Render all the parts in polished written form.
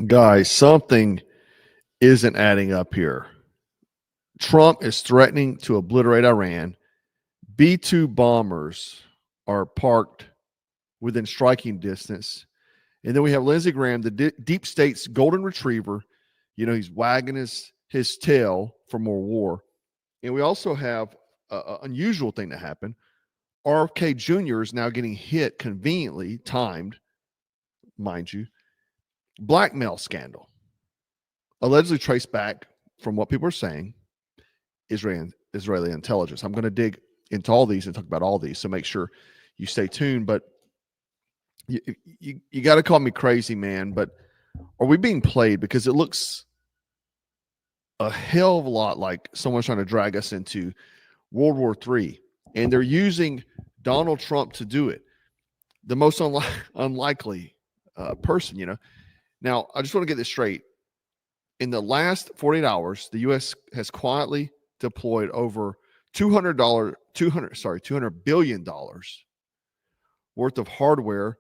Guys, something isn't adding up here. Trump is threatening to obliterate Iran. B-2 bombers are parked within striking distance. And then we have Lindsey Graham, the deep state's golden retriever. You know, he's wagging his tail for more war. And we also have an unusual thing that happened. RFK Jr. is now getting hit conveniently, timed, mind you, blackmail scandal. Allegedly traced back, from what people are saying, Israeli intelligence. I'm going to dig into all these and talk about all these, so make sure you stay tuned. But you got to call me crazy, man, but are we being played? Because it looks a hell of a lot like someone's trying to drag us into World War III, and they're using Donald Trump to do it. The most unlikely person, you know. Now, I just want to get this straight. In the last 48 hours, the U.S. has quietly deployed over $200 billion worth of hardware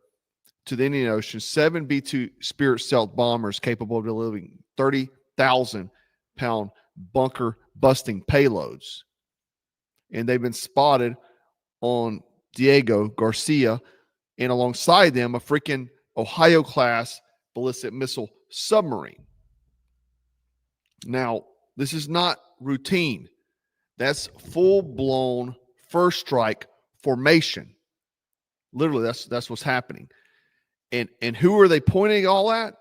to the Indian Ocean, 7 B-2 Spirit stealth bombers capable of delivering 30,000-pound bunker-busting payloads. And they've been spotted on Diego Garcia, and alongside them, a freaking Ohio-class ballistic missile submarine. Now, this is not routine. That's full-blown first strike formation. Literally, that's what's happening. And who are they pointing all at?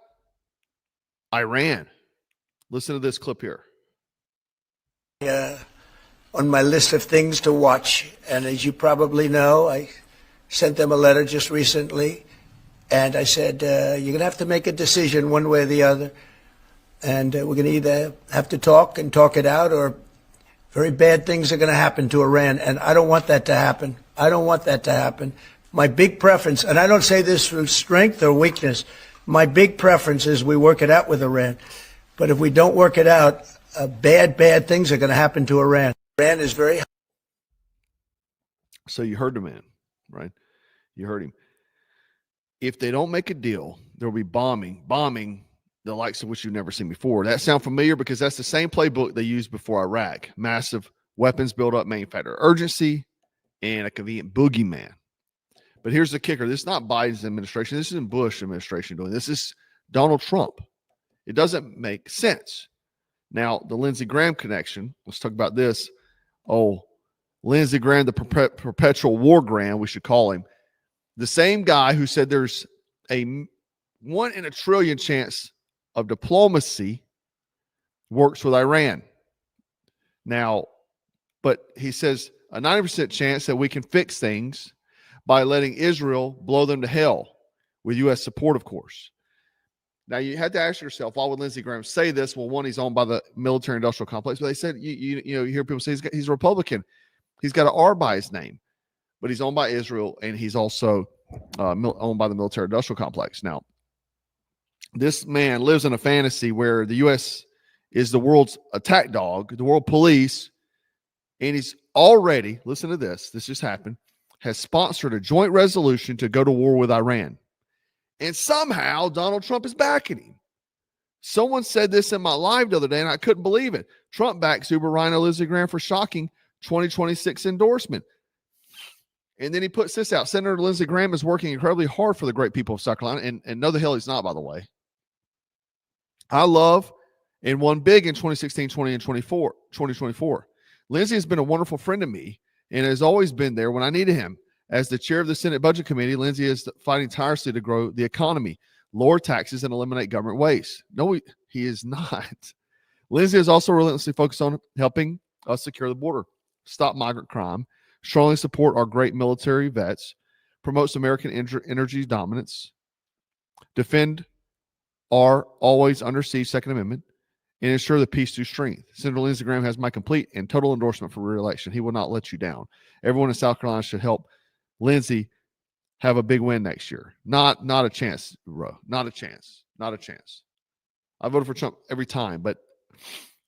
Iran. Listen to this clip here. On my list of things to watch, and as you probably know, I sent them a letter just recently, and I said, you're going to have to make a decision one way or the other, and we're going to either have to talk and talk it out, or very bad things are going to happen to Iran, and I don't want that to happen. I don't want that to happen. My big preference, and I don't say this with strength or weakness, my big preference is we work it out with Iran. But if we don't work it out, bad things are going to happen to Iran. Iran is very. So you heard the man, right? You heard him. If they don't make a deal, there will be bombing the likes of which you've never seen before. That sound familiar? Because that's the same playbook they used before Iraq. Massive weapons buildup, manufacture urgency, and a convenient boogeyman. But here's the kicker. This is not Biden's administration. This isn't Bush administration doing this. This is Donald Trump. It doesn't make sense. Now, the Lindsey Graham connection, let's talk about this. Oh, Lindsey Graham, the perpetual war Graham, we should call him. The same guy who said there's a 1 in a trillion chance of diplomacy works with Iran. Now, but he says a 90% chance that we can fix things by letting Israel blow them to hell with U.S. support, of course. Now, you had to ask yourself, why would Lindsey Graham say this? Well, one, he's owned by the military-industrial complex. But they said, you hear people say he's a Republican. He's got an R by his name. But he's owned by Israel, and he's also owned by the military-industrial complex. Now, this man lives in a fantasy where the U.S. is the world's attack dog, the world police, and he's already, listen to this just happened, has sponsored a joint resolution to go to war with Iran. And somehow Donald Trump is backing him. Someone said this in my live the other day, and I couldn't believe it. Trump backs Uber Rhino Lindsey Graham for shocking 2026 endorsement. And then he puts this out. Senator Lindsey Graham is working incredibly hard for the great people of South Carolina, and no, the hell he's not, by the way. I love and won big in 2016, 2024. Lindsey has been a wonderful friend to me and has always been there when I needed him. As the chair of the Senate Budget Committee, Lindsey is fighting tirelessly to grow the economy, lower taxes, and eliminate government waste. No, he is not. Lindsey is also relentlessly focused on helping us secure the border, stop migrant crime, strongly support our great military vets, promotes American energy dominance, defend our always under siege Second Amendment, and ensure the peace through strength. Senator Lindsey Graham has my complete and total endorsement for re-election. He will not let you down. Everyone in South Carolina should help Lindsey have a big win next year. Not a chance, bro. Not a chance. I voted for Trump every time, but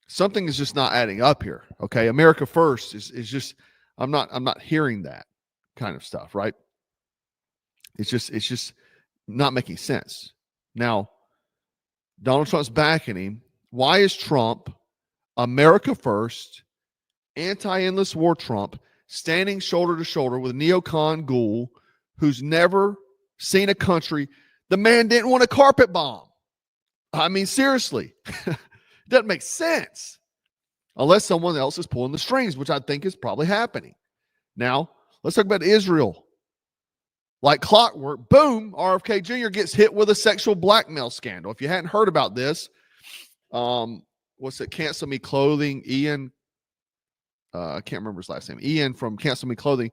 something is just not adding up here. Okay, America first is just. I'm not hearing that kind of stuff, right? It's just not making sense. Now, Donald Trump's backing him. Why is Trump, America first, anti-endless war Trump, standing shoulder to shoulder with a neocon ghoul who's never seen a country? The man didn't want a carpet bomb. I mean, seriously. It doesn't make sense unless someone else is pulling the strings, which I think is probably happening. Now, let's talk about Israel. Like clockwork, boom, RFK Jr. gets hit with a sexual blackmail scandal. If you hadn't heard about this, what's it? Cancel Me Clothing, Ian, I can't remember his last name. Ian from Cancel Me Clothing.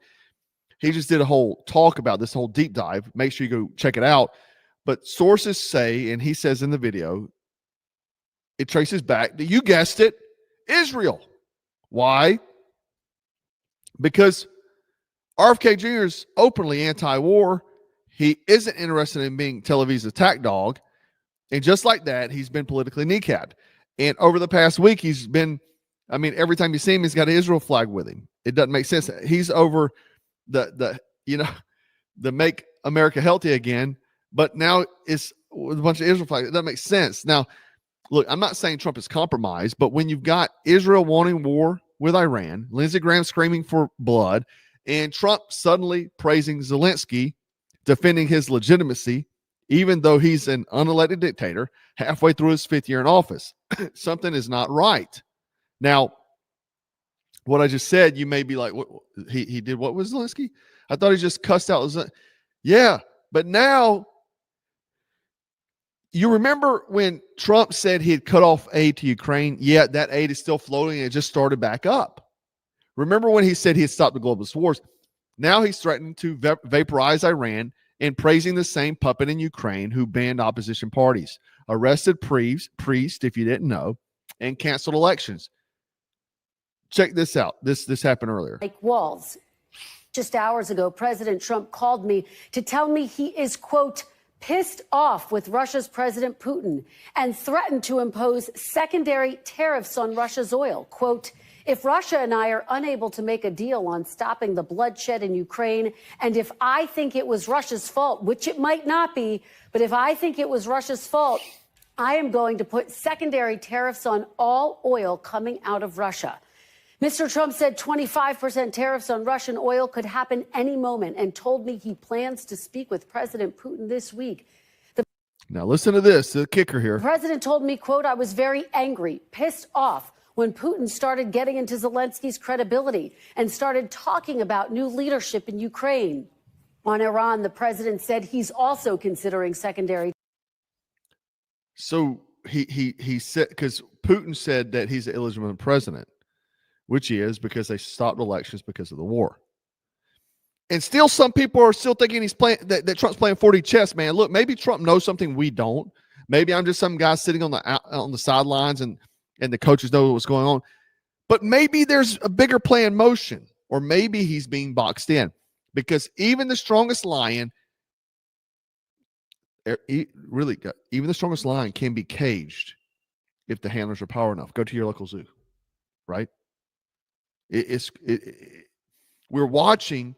He just did a whole talk about this whole deep dive. Make sure you go check it out. But sources say, and he says in the video, it traces back to, you guessed it, Israel. Why? Because RFK Jr. is openly anti-war. He isn't interested in being Tel Aviv's attack dog. And just like that, he's been politically kneecapped. And over the past week, he's been, I mean, every time you see him, he's got an Israel flag with him. It doesn't make sense. He's over the Make America Healthy Again, but now it's with a bunch of Israel flags. It doesn't make sense. Now, look, I'm not saying Trump is compromised, but when you've got Israel wanting war with Iran, Lindsey Graham screaming for blood, and Trump suddenly praising Zelensky, defending his legitimacy, even though he's an unelected dictator halfway through his 5th year in office, something is not right. Now, what I just said, you may be like, what, he did what with Zelensky? I thought he just cussed out. Yeah, but now, you remember when Trump said he had cut off aid to Ukraine? Yeah, that aid is still floating and it just started back up. Remember when he said he had stopped the globalist wars? Now he's threatening to vaporize Iran and praising the same puppet in Ukraine who banned opposition parties, arrested priests, if you didn't know, and canceled elections. Check this out. This happened earlier. Like walls. Just hours ago, President Trump called me to tell me he is, quote, pissed off with Russia's President Putin and threatened to impose secondary tariffs on Russia's oil. Quote, if Russia and I are unable to make a deal on stopping the bloodshed in Ukraine, and if I think it was Russia's fault, which it might not be, but if I think it was Russia's fault, I am going to put secondary tariffs on all oil coming out of Russia. Mr. Trump said 25% tariffs on Russian oil could happen any moment and told me he plans to speak with President Putin this week. Now listen to this, the kicker here. The president told me, quote, I was very angry, pissed off when Putin started getting into Zelensky's credibility and started talking about new leadership in Ukraine. On Iran, the president said he's also considering secondary. So he said, because Putin said that he's an illegitimate president, which he is because they stopped elections because of the war. And still some people are still thinking he's playing that Trump's playing 4D chess, man. Look, maybe Trump knows something we don't. Maybe I'm just some guy sitting on the sidelines and the coaches know what's going on. But maybe there's a bigger play in motion, or maybe he's being boxed in, because even the strongest lion, even the strongest lion can be caged if the handlers are powerful enough. Go to your local zoo, right? We're watching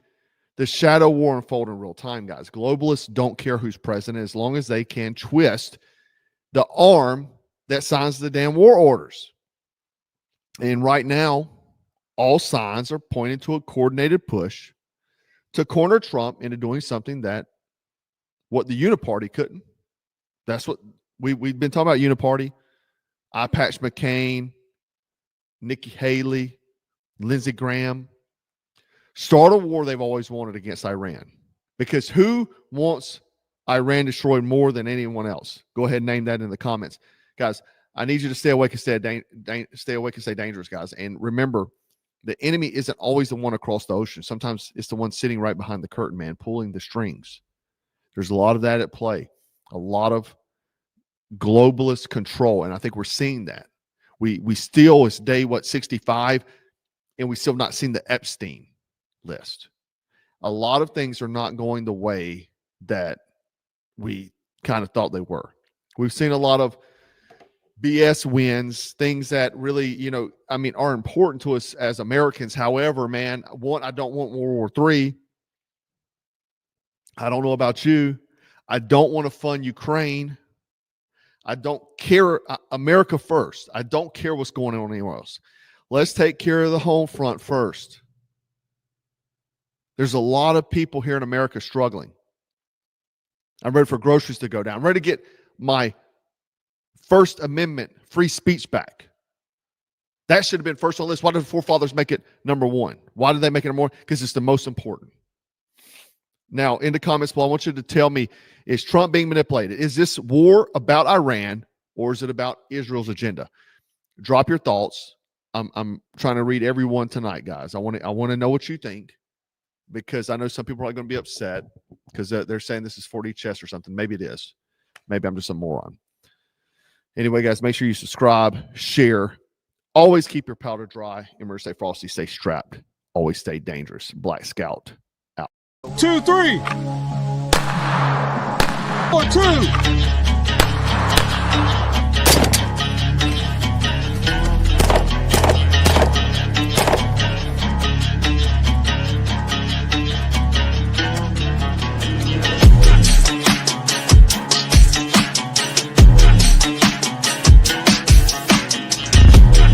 the shadow war unfold in real time, guys. Globalists don't care who's president as long as they can twist the arm that signs the damn war orders. And right now, all signs are pointing to a coordinated push to corner Trump into doing something that what the Uniparty couldn't. That's what we've been talking about, Uniparty. I Patch McCain, Nikki Haley, Lindsey Graham. Start a war they've always wanted against Iran. Because who wants Iran destroyed more than anyone else? Go ahead and name that in the comments. Guys, I need you to stay awake and stay dangerous, guys. And remember, the enemy isn't always the one across the ocean. Sometimes it's the one sitting right behind the curtain, man, pulling the strings. There's a lot of that at play. A lot of globalist control. And I think we're seeing that. We still, it's day, 65, and we still not seen the Epstein list. A lot of things are not going the way that we kind of thought they were. We've seen a lot of BS wins, things that really, are important to us as Americans. However, man, I don't want World War III. I don't know about you. I don't want to fund Ukraine. I don't care. America first. I don't care what's going on anywhere else. Let's take care of the home front first. There's a lot of people here in America struggling. I'm ready for groceries to go down. I'm ready to get my First Amendment free speech back. That should have been first on the list. Why did the forefathers make it number one? Why did they make it number one? Because it's the most important. Now, in the comments below, I want you to tell me, is Trump being manipulated? Is this war about Iran, or is it about Israel's agenda? Drop your thoughts. I'm trying to read everyone tonight, guys. I want to know what you think, because I know some people are going to be upset because they're saying this is 4D chess or something. Maybe it is. Maybe I'm just a moron. Anyway, guys, make sure you subscribe, share. Always keep your powder dry. Remember to stay frosty, stay strapped. Always stay dangerous. Black Scout out. 2, 3. 1, 2.